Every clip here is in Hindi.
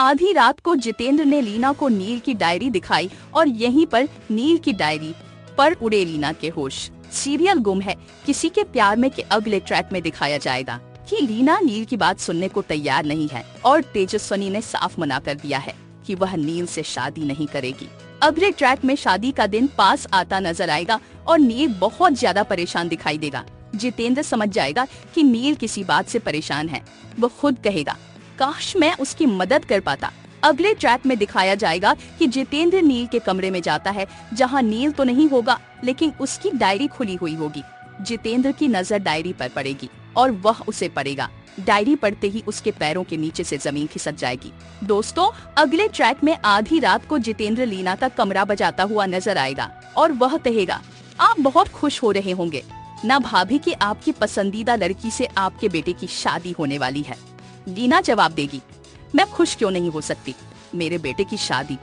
आधी रात को जितेंद्र ने लीना को नील की डायरी दिखाई और यहीं पर नील की डायरी पर उड़े लीना के होश। सीरियल गुम है किसी के प्यार में के अगले ट्रैक में दिखाया जाएगा कि लीना नील की बात सुनने को तैयार नहीं है और तेजस्विनी ने साफ मना कर दिया है कि वह नील से शादी नहीं करेगी। अगले ट्रैक में शादी का दिन पास आता नजर आएगा और नील बहुत ज्यादा परेशान दिखाई देगा। जितेंद्र समझ जाएगा कि नील किसी बात से परेशान है। वो खुद कहेगा, काश मैं उसकी मदद कर पाता। अगले ट्रैक में दिखाया जाएगा कि जितेंद्र नील के कमरे में जाता है जहां नील तो नहीं होगा लेकिन उसकी डायरी खुली हुई होगी। जितेंद्र की नजर डायरी पर पड़ेगी और वह उसे पढ़ेगा। डायरी पढ़ते ही उसके पैरों के नीचे से जमीन खिसक जाएगी। दोस्तों, अगले ट्रैक में आधी रात को जितेंद्र लीना का कमरा बजाता हुआ नजर आएगा और वह कहेगा, आप बहुत खुश हो रहे होंगे ना भाभी कि आपकी पसंदीदा लड़की से आपके बेटे की शादी होने वाली है। लीना जवाब देगी, मैं खुश क्यों नहीं हो सकती, मेरे बेटे की शादी।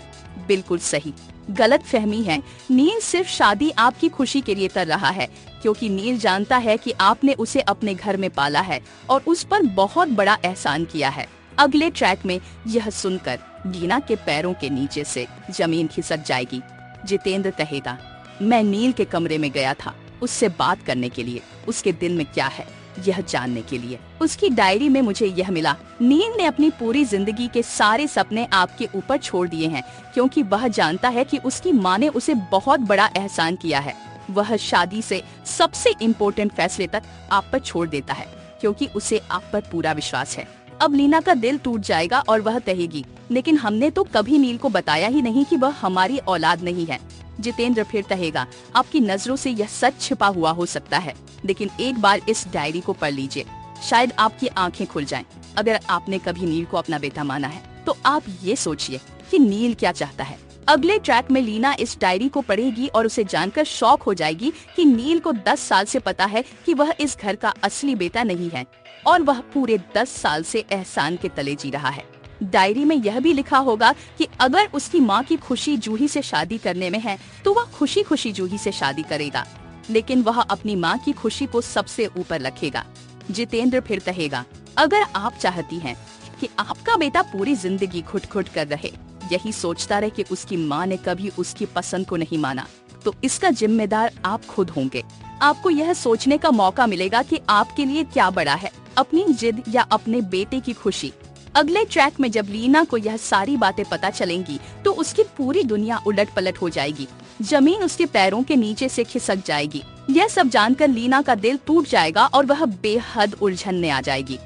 बिल्कुल सही, गलत फहमी है। नील सिर्फ शादी आपकी खुशी के लिए कर रहा है क्योंकि नील जानता है कि आपने उसे अपने घर में पाला है और उस पर बहुत बड़ा एहसान किया है। अगले ट्रैक में यह सुनकर लीना के पैरों के नीचे से जमीन खिसक जाएगी। जितेंद्र कहेगा, मैं नील के कमरे में गया था उससे बात करने के लिए, उसके दिल में क्या है यह जानने के लिए। उसकी डायरी में मुझे यह मिला, नील ने अपनी पूरी जिंदगी के सारे सपने आपके ऊपर छोड़ दिए हैं क्योंकि वह जानता है कि उसकी माँ ने उसे बहुत बड़ा एहसान किया है। वह शादी से सबसे इम्पोर्टेंट फैसले तक आप पर छोड़ देता है क्योंकि उसे आप पर पूरा विश्वास है। अब लीना का दिल टूट जाएगा और वह कहेगी, लेकिन हमने तो कभी नील को बताया ही नहीं कि वह हमारी औलाद नहीं है। जितेंद्र फिर कहेगा, आपकी नजरों से यह सच छिपा हुआ हो सकता है लेकिन एक बार इस डायरी को पढ़ लीजिए, शायद आपकी आंखें खुल जाएं। अगर आपने कभी नील को अपना बेटा माना है तो आप ये सोचिए कि नील क्या चाहता है। अगले ट्रैक में लीना इस डायरी को पढ़ेगी और उसे जानकर शॉक हो जाएगी कि नील को 10 साल से पता है कि वह इस घर का असली बेटा नहीं है और वह पूरे 10 साल से एहसान के तले जी रहा है। डायरी में यह भी लिखा होगा कि अगर उसकी माँ की खुशी जूही से शादी करने में है तो वह खुशी खुशी जूही से शादी करेगा, लेकिन वह अपनी माँ की खुशी को सबसे ऊपर रखेगा। जितेंद्र फिर कहेगा, अगर आप चाहती हैं कि आपका बेटा पूरी जिंदगी घुट घुट कर रहे, यही सोचता रहे कि उसकी माँ ने कभी उसकी पसंद को नहीं माना, तो इसका जिम्मेदार आप खुद होंगे। आपको यह सोचने का मौका मिलेगा कि आपके लिए क्या बड़ा है, अपनी जिद या अपने बेटे की खुशी। अगले ट्रैक में जब लीना को यह सारी बातें पता चलेंगी तो उसकी पूरी दुनिया उलट पलट हो जाएगी। जमीन उसके पैरों के नीचे से खिसक जाएगी। यह सब जानकर लीना का दिल टूट जाएगा और वह बेहद उलझन में आ जाएगी।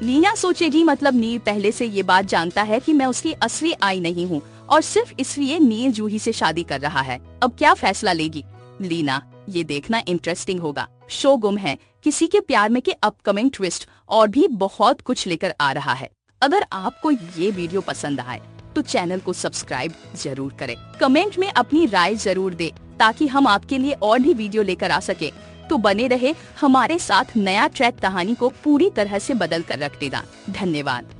लीना सोचेगी, मतलब नील पहले से ये बात जानता है कि मैं उसकी असली आई नहीं हूँ और सिर्फ इसलिए नील जूही से शादी कर रहा है। अब क्या फैसला लेगी लीना, ये देखना इंटरेस्टिंग होगा। शो गुम है किसी के प्यार में के अपकमिंग ट्विस्ट और भी बहुत कुछ लेकर आ रहा है। अगर आपको ये वीडियो पसंद आए तो चैनल को सब्सक्राइब जरूर करें। कमेंट में अपनी राय जरूर दें ताकि हम आपके लिए और भी वीडियो लेकर आ सके। तो बने रहे हमारे साथ, नया ट्रैक कहानी को पूरी तरह से बदल कर रख देगा। धन्यवाद।